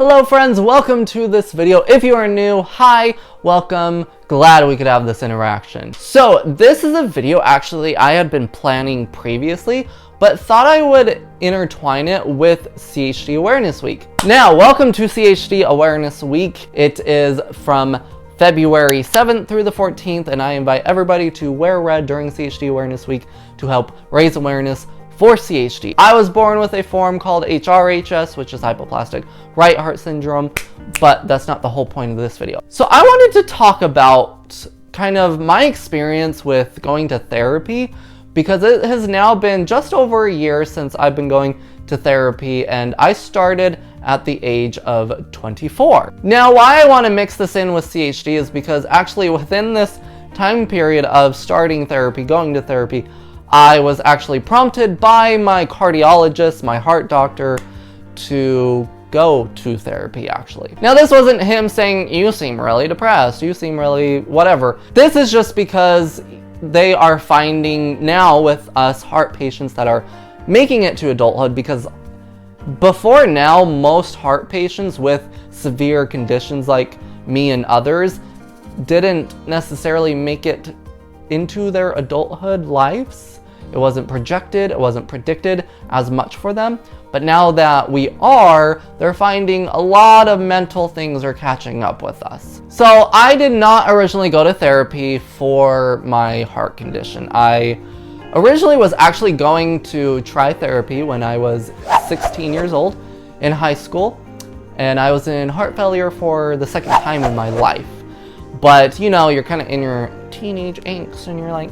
Hello friends, welcome to this video. If you are new, hi, welcome, glad we could have this interaction. So this is a video actually I had been planning previously, but thought I would intertwine it with CHD Awareness Week. Now, welcome to CHD Awareness Week. It is from February 7th through the 14th, and I invite everybody to wear red during CHD Awareness Week to help raise awareness for CHD. I was born with a form called HRHS, which is hypoplastic right heart syndrome, but that's not the whole point of this video. So I wanted to talk about kind of my experience with going to therapy, because it has now been just over a year since I've been going to therapy, and I started at the age of 24. Now, why I want to mix this in with CHD is because actually within this time period of starting therapy, going to therapy, I was actually prompted by my cardiologist, my heart doctor, to go to therapy actually. Now, this wasn't him saying, you seem really depressed, you seem really whatever. This is just because they are finding now with us heart patients that are making it to adulthood, because before now, most heart patients with severe conditions like me and others didn't necessarily make it into their adulthood lives. It wasn't projected, it wasn't predicted as much for them. But now that we are, they're finding a lot of mental things are catching up with us. So I did not originally go to therapy for my heart condition. I originally was actually going to try therapy when I was 16 years old in high school. And I was in heart failure for the second time in my life. But you know, you're kind of in your teenage angst and you're like,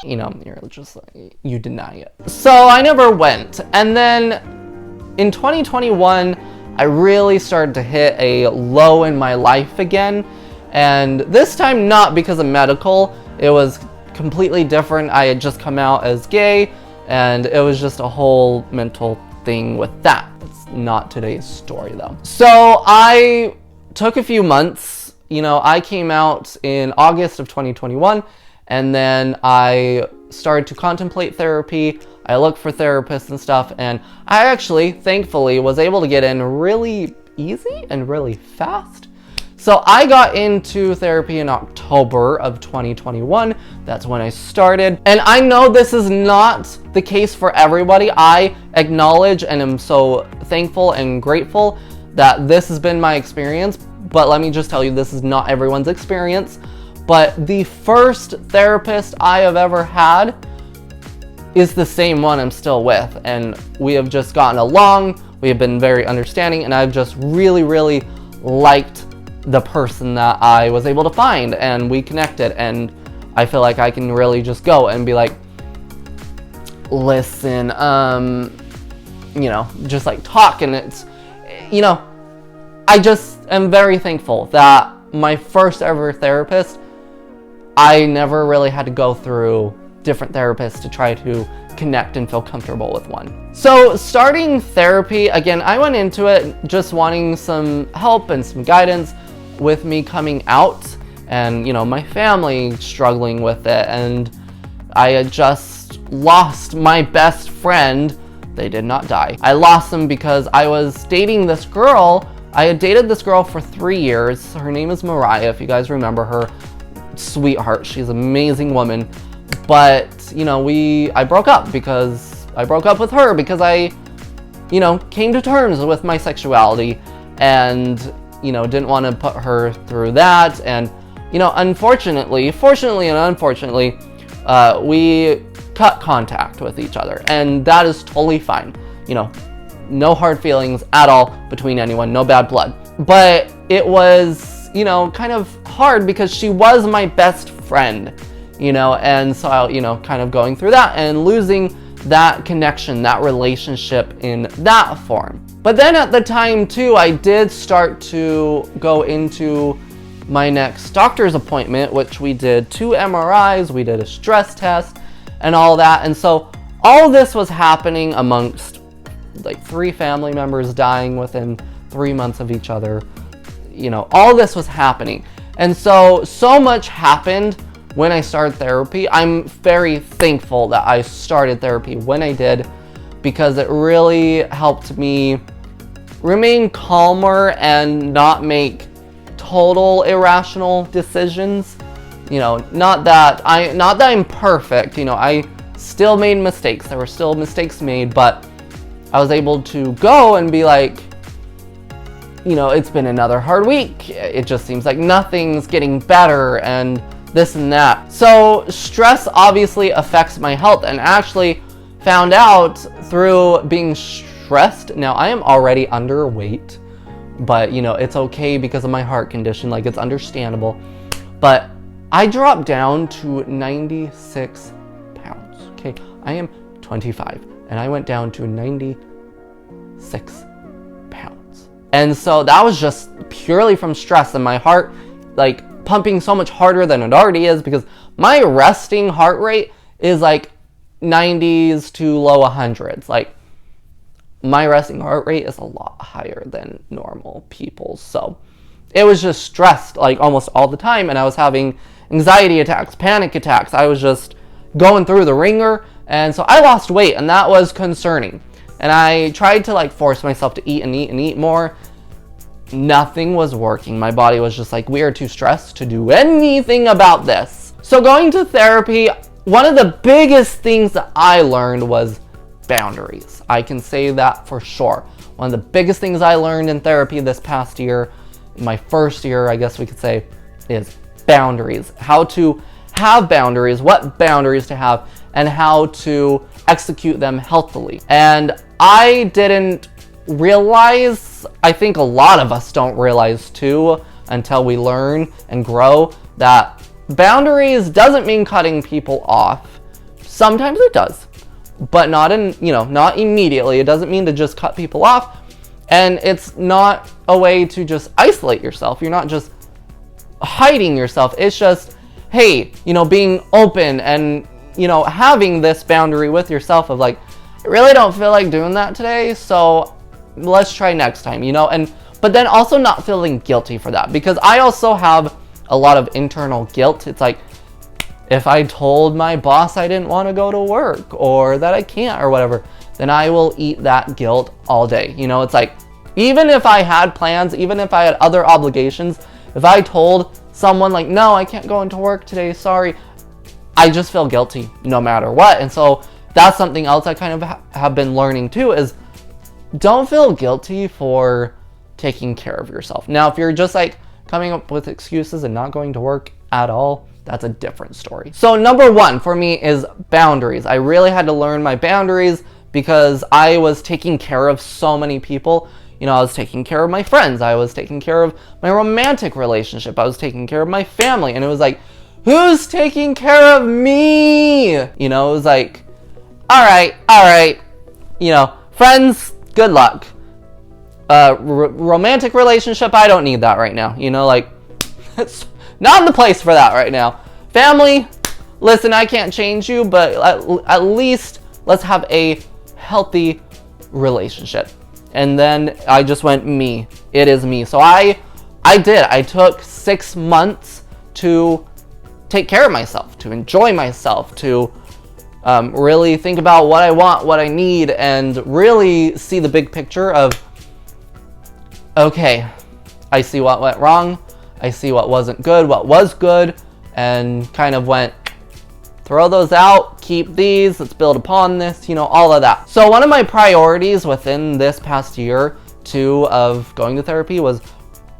you know, you're just like, you deny it. So I never went. And then in 2021, I really started to hit a low in my life again. And this time not because of medical, it was completely different. I had just come out as gay, and it was just a whole mental thing with that. It's not today's story though. So I took a few months, you know, I came out in August of 2021. And then I started to contemplate therapy. I looked for therapists and stuff, and I actually, thankfully, was able to get in really easy and really fast. So I got into therapy in October of 2021. That's when I started. And I know this is not the case for everybody. I acknowledge and am so thankful and grateful that this has been my experience. But let me just tell you, this is not everyone's experience. But the first therapist I have ever had is the same one I'm still with. And we have just gotten along. We have been very understanding. And I've just really, really liked the person that I was able to find. And we connected. And I feel like I can really just go and be like, listen, you know, just like talk. And it's, you know, I just am very thankful that my first ever therapist, I never really had to go through different therapists to try to connect and feel comfortable with one. So starting therapy, again, I went into it just wanting some help and some guidance with me coming out, and, you know, my family struggling with it. And I had just lost my best friend. They did not die. I lost them because I was dating this girl. I had dated this girl for 3 years. Her name is Mariah, if you guys remember her. Sweetheart, she's an amazing woman. But, you know, I broke up because I broke up with her because I, you know, came to terms with my sexuality and, you know, didn't want to put her through that. And, you know, fortunately and unfortunately, we cut contact with each other, and that is totally fine. You know, no hard feelings at all between anyone, no bad blood. But it was, you know, kind of hard because she was my best friend, you know, and so, you know, kind of going through that and losing that connection, that relationship in that form. But then at the time too, I did start to go into my next doctor's appointment, which we did 2 MRIs, we did a stress test and all that. And so all this was happening amongst like 3 family members dying within 3 months of each other. You know, all this was happening. And so much happened when I started therapy. I'm very thankful that I started therapy when I did, because it really helped me remain calmer and not make total irrational decisions. You know, not that I'm perfect, you know, I still made mistakes. There were still mistakes made, but I was able to go and be like, you know, it's been another hard week. It just seems like nothing's getting better and this and that. So stress obviously affects my health, and actually found out through being stressed. Now I am already underweight, but you know, it's okay because of my heart condition, like it's understandable. But I dropped down to 96 pounds, okay? I am 25 and I went down to 96 pounds. And so that was just purely from stress, and my heart like pumping so much harder than it already is, because my resting heart rate is like 90s to low 100s. Like my resting heart rate is a lot higher than normal people's. So it was just stressed like almost all the time, and I was having anxiety attacks, panic attacks. I was just going through the ringer, and so I lost weight, and that was concerning. And I tried to like force myself to eat and eat and eat more. Nothing was working. My body was just like, we are too stressed to do anything about this. So going to therapy, one of the biggest things that I learned was boundaries. I can say that for sure. One of the biggest things I learned in therapy this past year, my first year, I guess we could say, is boundaries. How to have boundaries, what boundaries to have, and how to execute them healthily. And I didn't realize, I think a lot of us don't realize too, until we learn and grow, that boundaries doesn't mean cutting people off. Sometimes it does, but not not immediately. It doesn't mean to just cut people off, and it's not a way to just isolate yourself. You're not just hiding yourself. It's just, hey, being open and, having this boundary with yourself of like, I really don't feel like doing that today, so let's try next time, but then also not feeling guilty for that, because I also have a lot of internal guilt. It's like, if I told my boss I didn't want to go to work or that I can't or whatever, then I will eat that guilt all day. It's like, even if I had plans, even if I had other obligations, if I told someone like, no, I can't go into work today, sorry, I just feel guilty no matter what. And so that's something else I kind of have been learning too, is don't feel guilty for taking care of yourself. Now, if you're just like coming up with excuses and not going to work at all, that's a different story. So number one for me is boundaries. I really had to learn my boundaries because I was taking care of so many people. I was taking care of my friends. I was taking care of my romantic relationship. I was taking care of my family. And it was like, who's taking care of me? It was like, all right, friends, good luck. Romantic relationship, I don't need that right now. It's not the place for that right now. Family, listen, I can't change you, but at least let's have a healthy relationship. And then I just went me. It is me. So I took 6 months to take care of myself, to enjoy myself, to really think about what I want, what I need, and really see the big picture of, okay, I see what went wrong, I see what wasn't good, what was good, and kind of went, throw those out, keep these, let's build upon this, all of that. So one of my priorities within this past year, too, of going to therapy was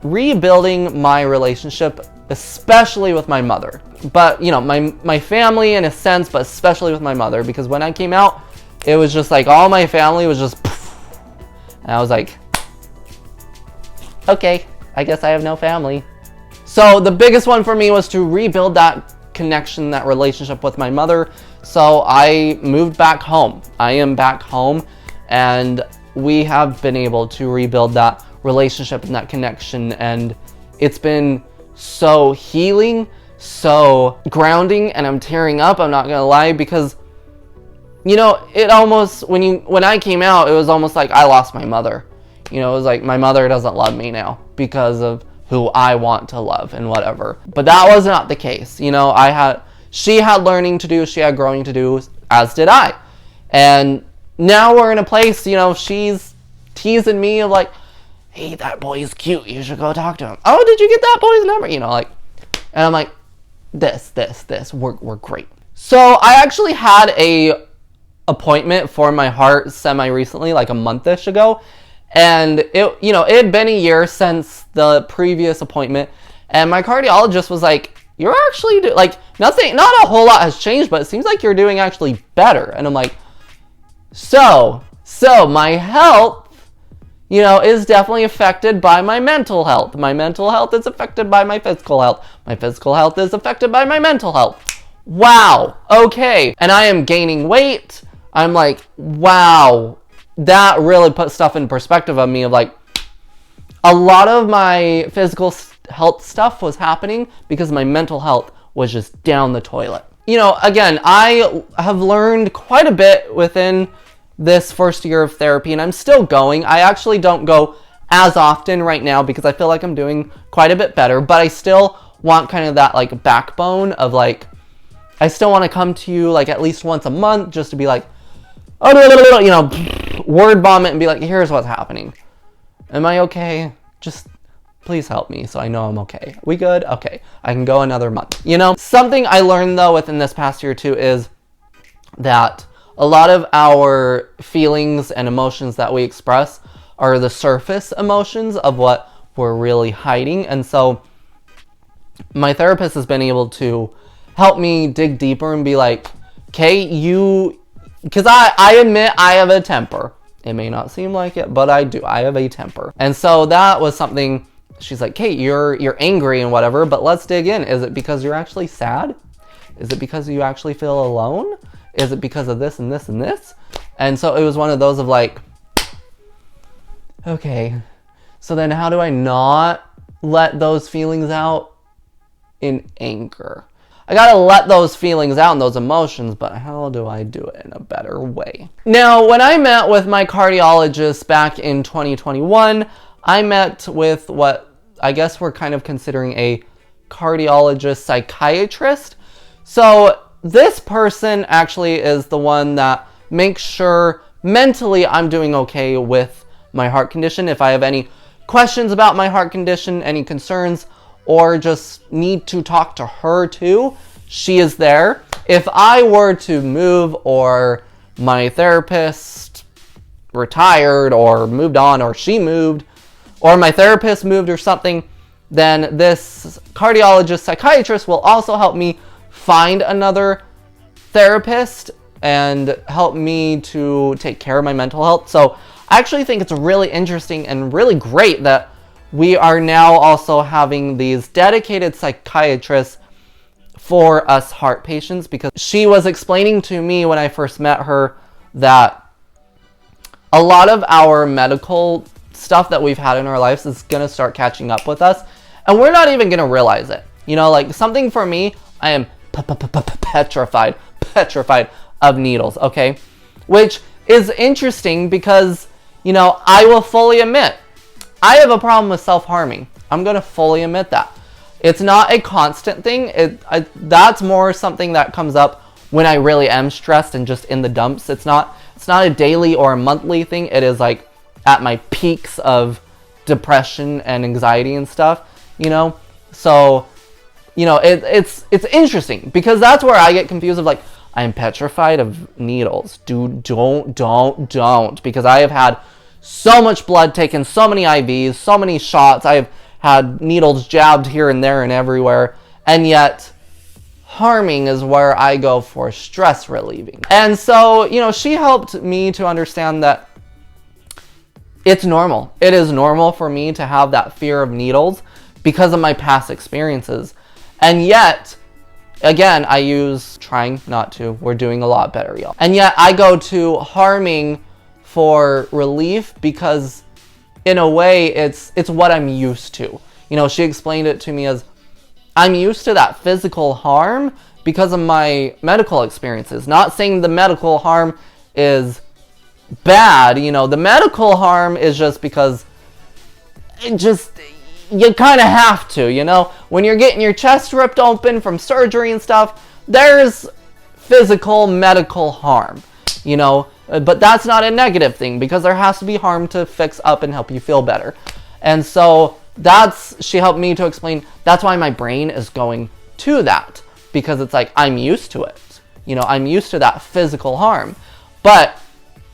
rebuilding my relationship, especially with my mother. But, my family in a sense, but especially with my mother, because when I came out, it was just like all my family was just, and I was like, okay, I guess I have no family. So the biggest one for me was to rebuild that connection, that relationship with my mother. So I moved back home. I am back home, and we have been able to rebuild that relationship and that connection, and it's been so healing, so grounding, and I'm tearing up, I'm not gonna lie, because it almost, when I came out, it was almost like I lost my mother. It was like my mother doesn't love me now because of who I want to love and whatever. But that was not the case. She had learning to do, she had growing to do, as did I. And now we're in a place, you know, she's teasing me of like, hey, that boy is cute, you should go talk to him. Oh, did you get that boy's number? You know, like, and I'm like, we're great. So I actually had a appointment for my heart semi-recently, like a month-ish ago. And it, you know, it had been a year since the previous appointment. And my cardiologist was like, you're actually, like, not a whole lot has changed, but it seems like you're doing actually better. And I'm like, so my health, you know, is definitely affected by my mental health. My mental health is affected by my physical health. My physical health is affected by my mental health. Wow, okay. And I am gaining weight. I'm like, wow, that really put stuff in perspective of me of like, a lot of my physical health stuff was happening because my mental health was just down the toilet. You know, again, I have learned quite a bit within this first year of therapy, and I'm still going. I actually don't go as often right now because I feel like I'm doing quite a bit better, but I still want kind of that like backbone of like, I still want to come to you like at least once a month just to be like, oh, you know, word vomit and be like, here's what's happening. Am I okay? Just please help me so I know I'm okay. We good? Okay. I can go another month. You know, something I learned though within this past year too is that a lot of our feelings and emotions that we express are the surface emotions of what we're really hiding. And so my therapist has been able to help me dig deeper and be like, okay, because I admit I have a temper. It may not seem like it, but I do. I have a temper. And so that was something, she's like, Kate, you're angry and whatever, but let's dig in. Is it because you're actually sad? Is it because you actually feel alone? Is it because of this and this and this? And so it was one of those of like, okay, so then how do I not let those feelings out in anger? I gotta let those feelings out and those emotions, but how do I do it in a better way? Now, when I met with my cardiologist back in 2021, I met with what I guess we're kind of considering a cardiologist psychiatrist. So this person actually is the one that makes sure mentally I'm doing okay with my heart condition. If I have any questions about my heart condition, any concerns, or just need to talk to her too, she is there. If I were to move or my therapist retired or moved on or she moved or my therapist moved or something, then this cardiologist psychiatrist will also help me find another therapist and help me to take care of my mental health. So I actually think it's really interesting and really great that we are now also having these dedicated psychiatrists for us heart patients, because she was explaining to me when I first met her that a lot of our medical stuff that we've had in our lives is going to start catching up with us, and we're not even going to realize it. You know, like something for me, I am petrified of needles, okay? Which is interesting because, you know, I will fully admit, I have a problem with self-harming. I'm going to fully admit that. It's not a constant thing. That's more something that comes up when I really am stressed and just in the dumps. It's not a daily or a monthly thing. It is like at my peaks of depression and anxiety and stuff, you know? So, you know, it's interesting because that's where I get confused of like, I'm petrified of needles. Dude, don't. Because I have had so much blood taken, so many IVs, so many shots. I have had needles jabbed here and there and everywhere. And yet, harming is where I go for stress relieving. And so, you know, she helped me to understand that it's normal. It is normal for me to have that fear of needles because of my past experiences. And yet, again, I use trying not to. We're doing a lot better, y'all. And yet I go to harming for relief because in a way it's what I'm used to. You know, she explained it to me as I'm used to that physical harm because of my medical experiences. Not saying the medical harm is bad, you know, the medical harm is just because you kind of have to, you know, when you're getting your chest ripped open from surgery and stuff, there's physical medical harm, you know, But that's not a negative thing, because there has to be harm to fix up and help you feel better. And so she helped me to explain, that's why my brain is going to that, because it's like, I'm used to it. You know, I'm used to that physical harm. But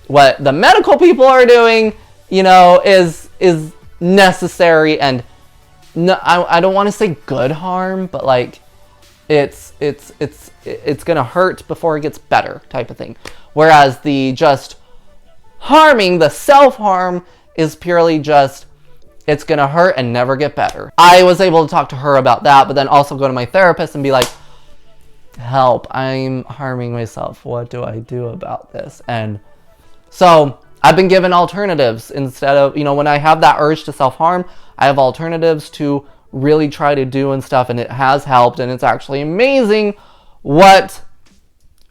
what the medical people are doing, you know, is necessary, and no, I don't want to say good harm, but like it's gonna hurt before it gets better type of thing. Whereas the just harming, the self-harm, is purely just, it's gonna hurt and never get better. I was able to talk to her about that, but then also go to my therapist and be like, help, I'm harming myself. What do I do about this? And so I've been given alternatives instead of, you know, when I have that urge to self-harm, I have alternatives to really try to do and stuff, and it has helped, and it's actually amazing what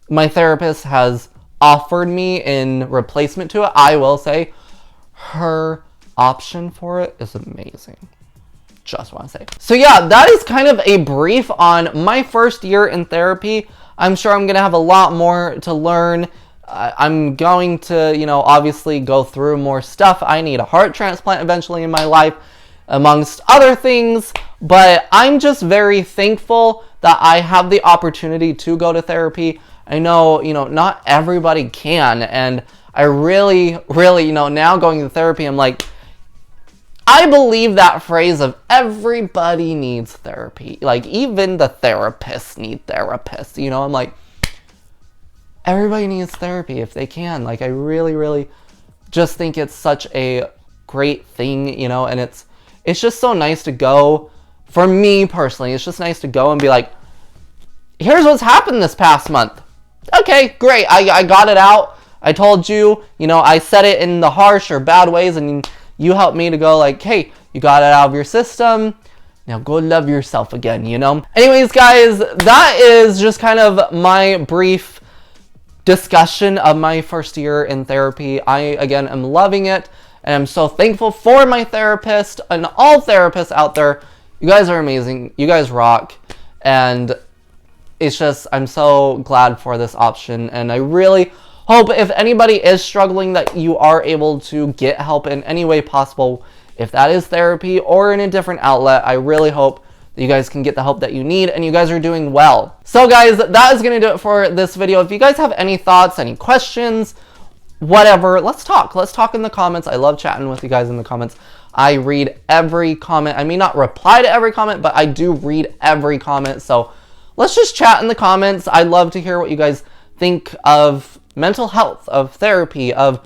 my therapist has offered me in replacement to it. I will say her option for it is amazing. Just want to say. So yeah, that is kind of a brief on my first year in therapy. I'm sure I'm going to have a lot more to learn. I'm going to, you know, obviously go through more stuff. I need a heart transplant eventually in my life, amongst other things. But I'm just very thankful that I have the opportunity to go to therapy. I know, you know, not everybody can. And I really, you know, now going to therapy, I'm like, I believe that phrase of everybody needs therapy. Like, even the therapists need therapists. You know, I'm like, everybody needs therapy if they can. Like, I really just think it's such a great thing, you know, and it's just so nice to go. For me personally, it's just nice to go and be like, here's what's happened this past month. Okay, great. I got it out. I told you, you know, I said it in the harsh or bad ways, and you helped me to go like, hey, you got it out of your system. Now go love yourself again, you know? Anyways, guys, that is just kind of my brief discussion of my first year in therapy. I, again, am loving it, and I'm so thankful for my therapist and all therapists out there. You guys are amazing. You guys rock. And it's just, I'm so glad for this option, and I really hope if anybody is struggling that you are able to get help in any way possible. If that is therapy or in a different outlet, I really hope that you guys can get the help that you need, and you guys are doing well. So guys, that is going to do it for this video. If you guys have any thoughts, any questions, whatever, let's talk. Let's talk in the comments. I love chatting with you guys in the comments. I read every comment. I may not reply to every comment, but I do read every comment. So let's just chat in the comments. I'd love to hear what you guys think of mental health, of therapy, of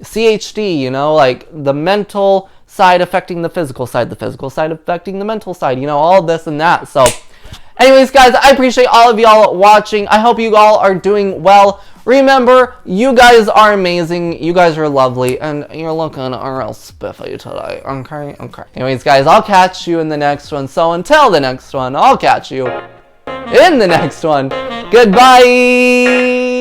CHD, you know, like the mental side affecting the physical side affecting the mental side, you know, all this and that. So anyways, guys, I appreciate all of y'all watching. I hope you all are doing well. Remember, you guys are amazing, you guys are lovely, and you're looking real spiffy today, okay? Anyways, guys, I'll catch you in the next one. So until the next one, I'll catch you in the next one. Goodbye!